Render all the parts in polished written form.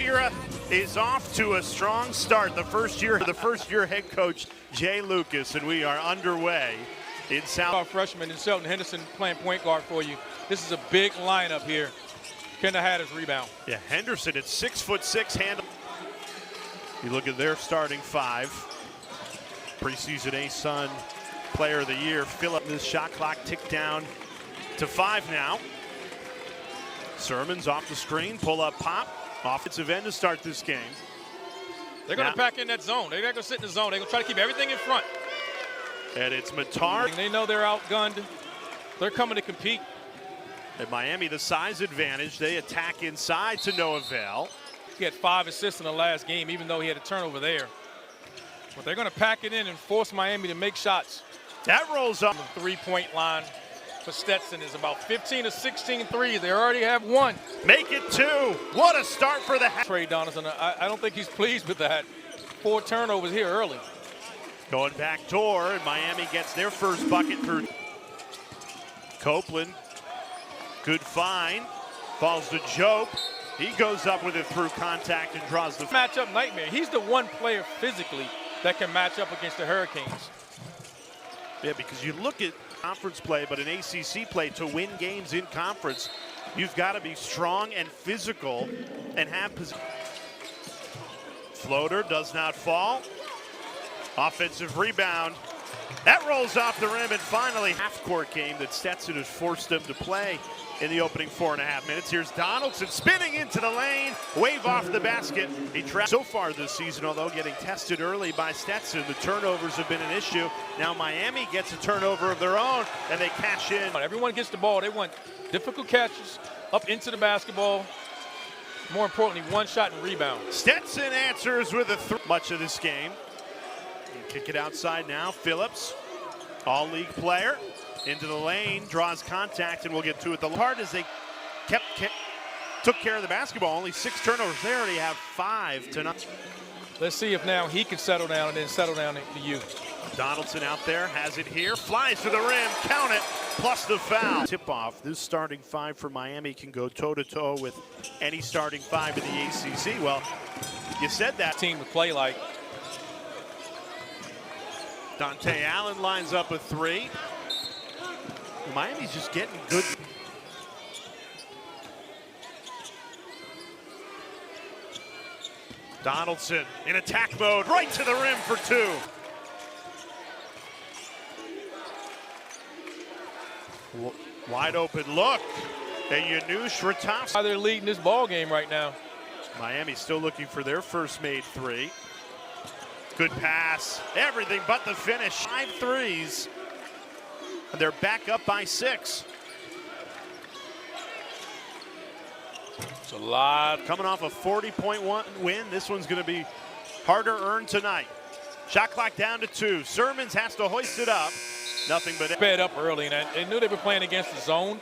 era is off to a strong start. The first year head coach Jay Lucas, and we are underway in South. Freshman and Shelton Henderson playing point guard for you. This is a big lineup here. Couldn't have had his rebound. Yeah, Henderson at 6'6" handle. You look at their starting five. Preseason A-Sun Player of the Year. Phillip, this shot clock ticked down to 5 now. Sermon's off the screen, pull up pop. Offensive end to start this game. They're going to pack in that zone. They're not going to sit in the zone. They're going to try to keep everything in front. And it's Matar. They know they're outgunned. They're coming to compete. At Miami, the size advantage. They attack inside to no avail. He had 5 assists in the last game, even though he had a turnover there. But they're going to pack it in and force Miami to make shots. That rolls up. The three-point line for Stetson is about 15 to 16 threes. They already have 1. Make it 2. What a start for the Trey Donaldson. I don't think he's pleased with that. 4 turnovers here early. Going back door, and Miami gets their first bucket through. Copeland, good find. Falls to Jope. He goes up with it through contact and draws the matchup nightmare. He's the one player physically that can match up against the Hurricanes. Yeah, because you look at conference play, but in ACC play, to win games in conference, you've got to be strong and physical and have position. Floater does not fall. Offensive rebound. That rolls off the rim, and finally half-court game that Stetson has forced them to play in the opening 4.5 minutes. Here's Donaldson spinning into the lane, wave off the basket. He trapped so far this season, although getting tested early by Stetson. The turnovers have been an issue. Now Miami gets a turnover of their own, and they cash in. Everyone gets the ball. They want difficult catches up into the basketball. More importantly, 1 shot and rebound. Stetson answers with a 3. Much of this game. Kick it outside now. Phillips, all-league player, into the lane, draws contact, and we'll get to it. The part is they took care of the basketball. Only 6 turnovers. They already have 5 tonight. Let's see if now he can settle down and then settle down to you. Donaldson out there, has it here, flies to the rim, count it, plus the foul. Tip-off, this starting 5 for Miami can go toe-to-toe with any starting 5 in the ACC. Well, you said that. Team would play like. Dante Allen lines up a 3. Miami's just getting good. Donaldson in attack mode, right to the rim for 2. Wide open look. And Janusz Ratovsky. They're leading this ball game right now. Miami still looking for their first made 3. Good pass. Everything but the finish. 5 threes. And they're back up by 6. It's a lot. Coming off a 40-point win. This one's going to be harder earned tonight. Shot clock down to 2. Sermons has to hoist it up. Nothing but sped up early, and they knew they were playing against the zone.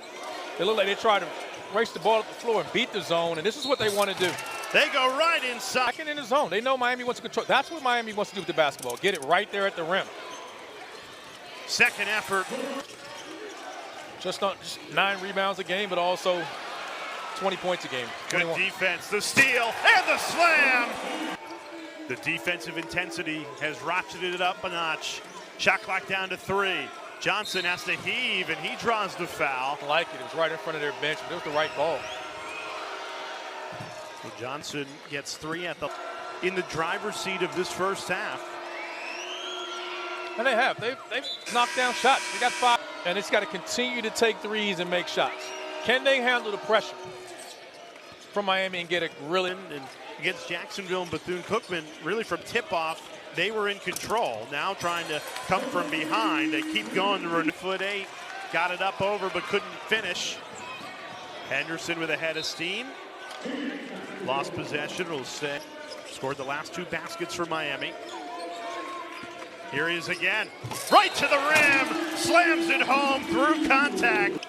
They looked like they tried to race the ball up the floor and beat the zone, and this is what they want to do. They go right inside. Back in the zone. They know Miami wants to control. That's what Miami wants to do with the basketball. Get it right there at the rim. Second effort. Just 9 rebounds a game, but also 20 points a game. Good 21. defense. The steal and the slam. The defensive intensity has ratcheted it up a notch. Shot clock down to 3. Johnson has to heave, and he draws the foul. I like it. It was right in front of their bench, but it was the right ball. Well, Johnson gets 3 in the driver's seat of this first half. And they have. They've knocked down shots. They got 5. And it's got to continue to take threes and make shots. Can they handle the pressure from Miami and get it really? And against Jacksonville and Bethune-Cookman, really from tip-off, they were in control. Now trying to come from behind. They keep going. They're 4'8". Got it up over but couldn't finish. Henderson with a head of steam. Lost possession. Will stay. Scored the last 2 baskets for Miami. Here he is again. Right to the rim. Slams it home through contact.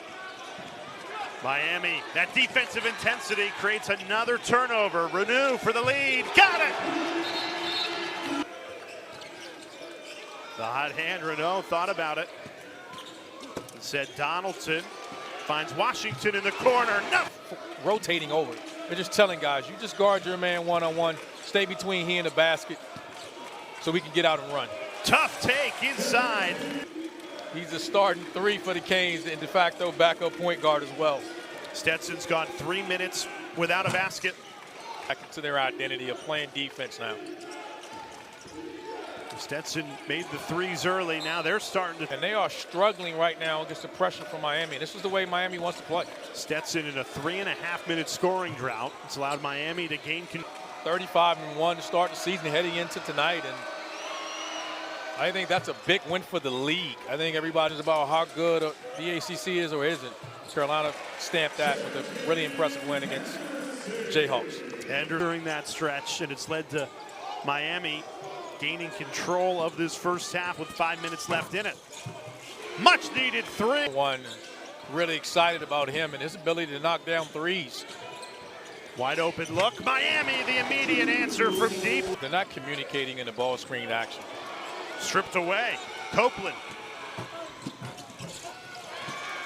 Miami, that defensive intensity creates another turnover. Renew for the lead. Got it! The hot hand, Renaud thought about it. Said Donaldson finds Washington in the corner. No! Rotating over. They're just telling guys, you just guard your man one-on-one, stay between he and the basket so we can get out and run. Tough take inside. He's a starting 3 for the Canes and de facto backup point guard as well. Stetson's gone 3 minutes without a basket. Back into their identity of playing defense now. Stetson made the threes early. Now they're starting to. And they are struggling right now against the pressure from Miami. This is the way Miami wants to play. Stetson in a 3.5-minute scoring drought. It's allowed Miami to gain 35-1 to start the season heading into tonight. And I think that's a big win for the league. I think everybody's about how good the ACC is or isn't. Carolina stamped that with a really impressive win against Jayhawks. And during that stretch, and it's led to Miami gaining control of this first half with 5 minutes left in it. Much needed 3. One, really excited about him and his ability to knock down threes. Wide open look. Miami, the immediate answer from deep. They're not communicating in the ball screen action. Stripped away. Copeland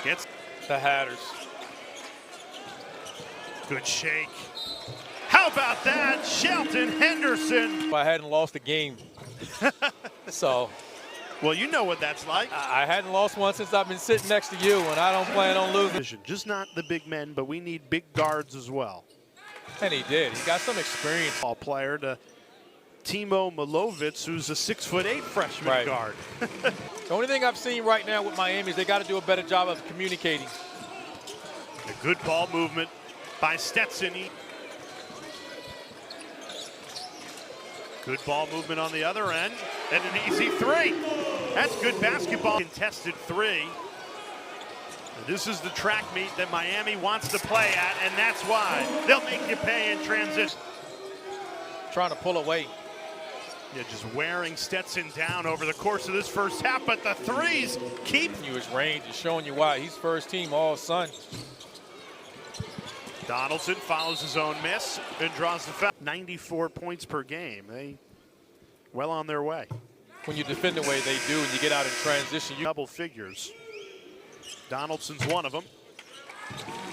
gets the Hatters. Good shake. How about that? Shelton Henderson. If I hadn't lost a game. So. Well, you know what that's like. I hadn't lost one since I've been sitting next to you, and I don't plan on losing. Just not the big men, but we need big guards as well. And he did. He got some experience. Ball player to Timo Milovic, who's a 6'8" freshman guard. The only thing I've seen right now with Miami is they got to do a better job of communicating. A good ball movement by Stetson. Good ball movement on the other end, and an easy 3. That's good basketball. Contested 3. This is the track meet that Miami wants to play at, and that's why they'll make you pay in transition. Trying to pull away. Yeah, just wearing Stetson down over the course of this first half, but the threes keep you his range is showing you why he's first team all Sun. Donaldson follows his own miss and draws the foul. 94 points per game. They well on their way. When you defend the way they do and you get out in transition, you double figures. Donaldson's one of them.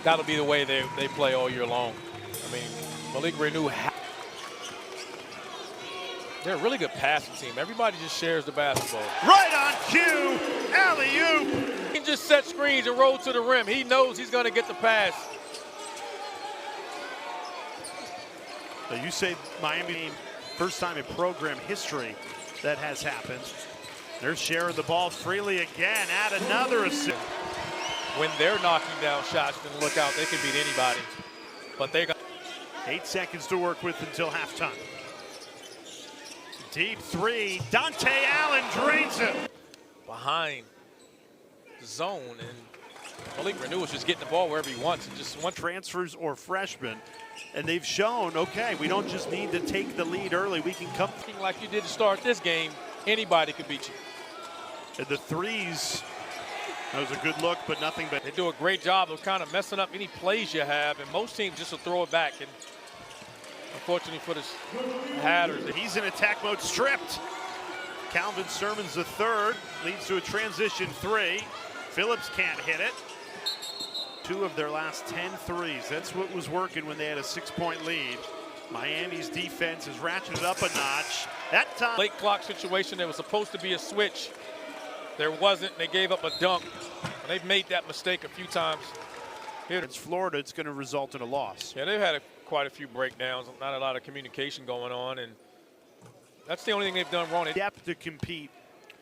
That'll be the way they play all year long. I mean, Malik Renew. They're a really good passing team. Everybody just shares the basketball. Right on cue, alley-oop. He can just set screens and roll to the rim. He knows he's going to get the pass. So you say Miami, first time in program history that has happened. They're sharing the ball freely again. Add another assist. When they're knocking down shots, then look out. They can beat anybody. But they got 8 seconds to work with until halftime. Deep 3. Dante Allen drains it. Behind the zone, and Malik Renew is just getting the ball wherever he wants. And just one transfers or freshmen. And they've shown, okay, we don't just need to take the lead early. We can come. Like you did to start this game, anybody could beat you. And the threes, that was a good look, but nothing but. They do a great job of kind of messing up any plays you have, and most teams just will throw it back. And unfortunately for the Hatters, he's in attack mode, stripped. Calvin Sermons the third, leads to a transition 3. Phillips can't hit it. 2 of their last 10 threes. That's what was working when they had a 6-point lead. Miami's defense has ratcheted up a notch. That time. Late clock situation, there was supposed to be a switch. There wasn't, they gave up a dunk. And they've made that mistake a few times. Here it's Florida, it's going to result in a loss. Yeah, they've had quite a few breakdowns, not a lot of communication going on, and that's the only thing they've done wrong. Depth to compete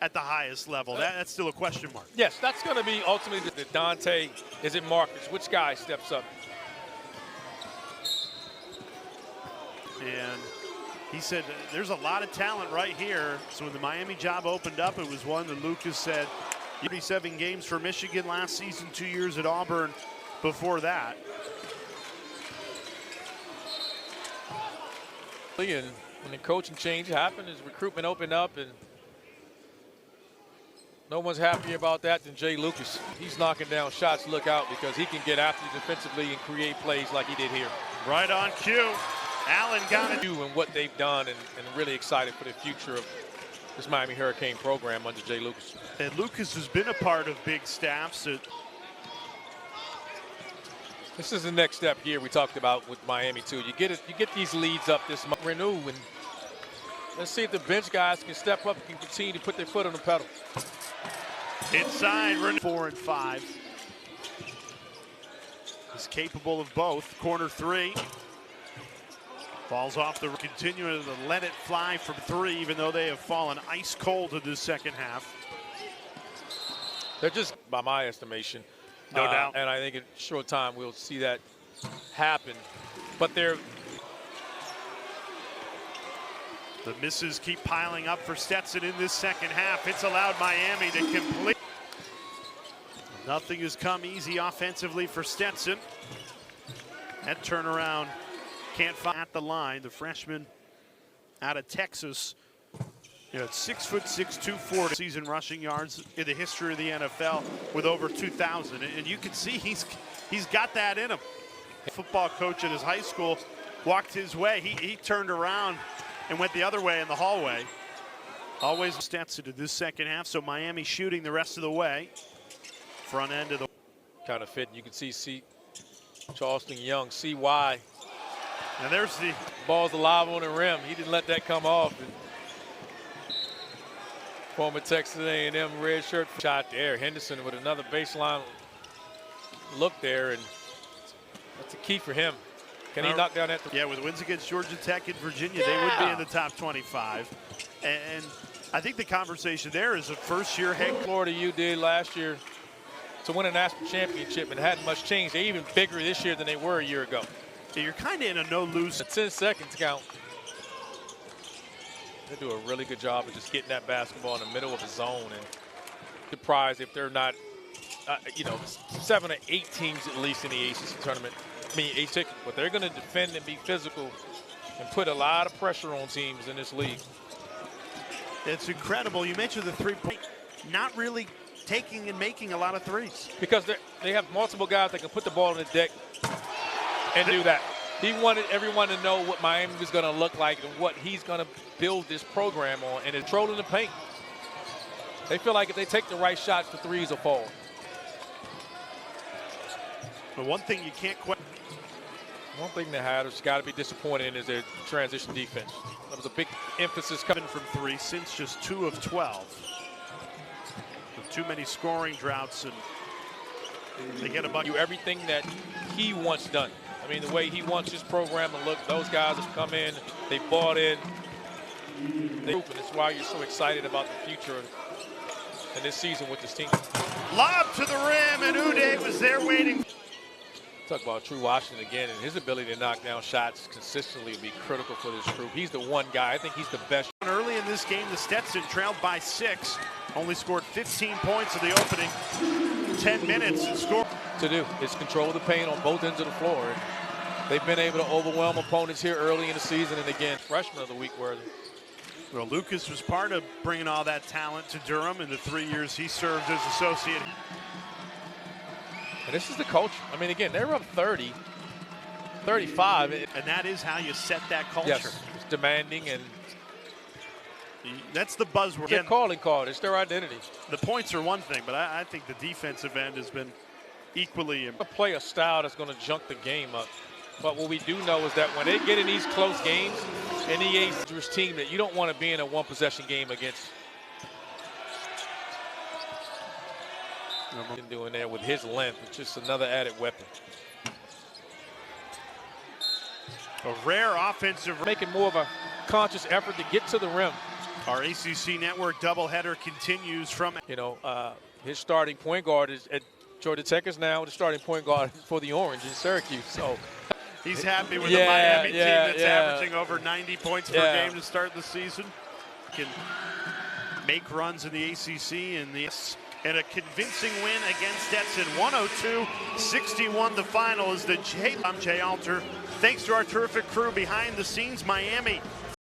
at the highest level. That's still a question mark. Yes, that's going to be ultimately the Dante. Is it Marcus? Which guy steps up? And he said there's a lot of talent right here. So when the Miami job opened up, it was one that Lucas said 37 games for Michigan last season, 2 years at Auburn before that. And when the coaching change happened, his recruitment opened up, and no one's happier about that than Jay Lucas. He's knocking down shots. Look out, because he can get after you defensively and create plays like he did here. Right on cue. Allen got it. And what they've done, and really excited for the future of this Miami Hurricane program under Jay Lucas. And Lucas has been a part of big staffs. This is the next step here we talked about with Miami too. You get these leads up this month, renew, and let's see if the bench guys can step up and continue to put their foot on the pedal. Inside, 4 and 5. He's capable of both. Corner three. Falls off the continuing to let it fly from three, even though they have fallen ice cold in this second half. They're just, by my estimation, no doubt. And I think in short time we'll see that happen. But they're the misses keep piling up for Stetson in this second half. It's allowed Miami to complete. Nothing has come easy offensively for Stetson. That turnaround can't find at the line. The freshman out of Texas. You know, 6'6", 240 season rushing yards in the history of the NFL with over 2,000. And you can see he's got that in him. A football coach at his high school walked his way. He turned around and went the other way in the hallway. Always Stetson in this second half, so Miami shooting the rest of the way. Front end of the kind of fit. You can see Charleston Young, CY. And there's the ball's alive on the rim. He didn't let that come off. Former Texas A&M red shirt shot there. Henderson with another baseline look there, and that's the key for him. Can he knock down that? Yeah, with wins against Georgia Tech and Virginia, they would be in the top 25. And I think the conversation there is a first-year head coach. Florida U did last year to win a national championship, and hadn't much change. They're even bigger this year than they were a year ago. So you're kind of in a no-lose. 10 seconds count. They do a really good job of just getting that basketball in the middle of the zone, and surprised if they're not, 7 or 8 teams at least in the ACC tournament. I mean, ACC, but they're going to defend and be physical and put a lot of pressure on teams in this league. It's incredible. You mentioned the three-point, not really taking and making a lot of threes. Because they have multiple guys that can put the ball on the deck and do that. He wanted everyone to know what Miami was going to look like and what he's going to build this program on, and controlling the paint. They feel like if they take the right shots, the threes will fall. But one thing you can't quite. One thing they had has got to be disappointed in is their transition defense. That was a big emphasis coming from three since just 2 of 12. With too many scoring droughts, and they get a bucket. Do everything that he wants done. I mean, the way he wants his program to look. Those guys have come in, they bought in. And it's why you're so excited about the future in this season with this team. Lob to the rim, and Uday was there waiting. Talk about True Washington again, and his ability to knock down shots consistently will be critical for this group. He's the one guy. I think he's the best. Early in this game, the Stetson trailed by 6. Only scored 15 points in the opening 10 minutes and scored. To do is control the paint on both ends of the floor. And they've been able to overwhelm opponents here early in the season, and again, freshman of the week worthy. Well, Lucas was part of bringing all that talent to Durham in the 3 years he served as associate. And this is the culture. I mean, again, they're up 30, 35. And that is how you set that culture. Yes, it's demanding, and that's the buzzword. Their calling card. It's their identity. The points are one thing, but I think the defensive end has been equally important. Play a style that's going to junk the game up. But what we do know is that when they get in these close games, any dangerous team that you don't want to be in a one-possession game against. Doing there with his length, it's just another added weapon. A rare offensive. Making more of a conscious effort to get to the rim. Our ACC Network doubleheader continues from. His starting point guard is at Georgia Tech is now the starting point guard for the Orange in Syracuse. So he's happy with the Miami team that's averaging over 90 points per game to start the season. Can make runs in the ACC and a convincing win against Stetson. 102-61 the final is I'm Jay Alter. Thanks to our terrific crew behind the scenes. Miami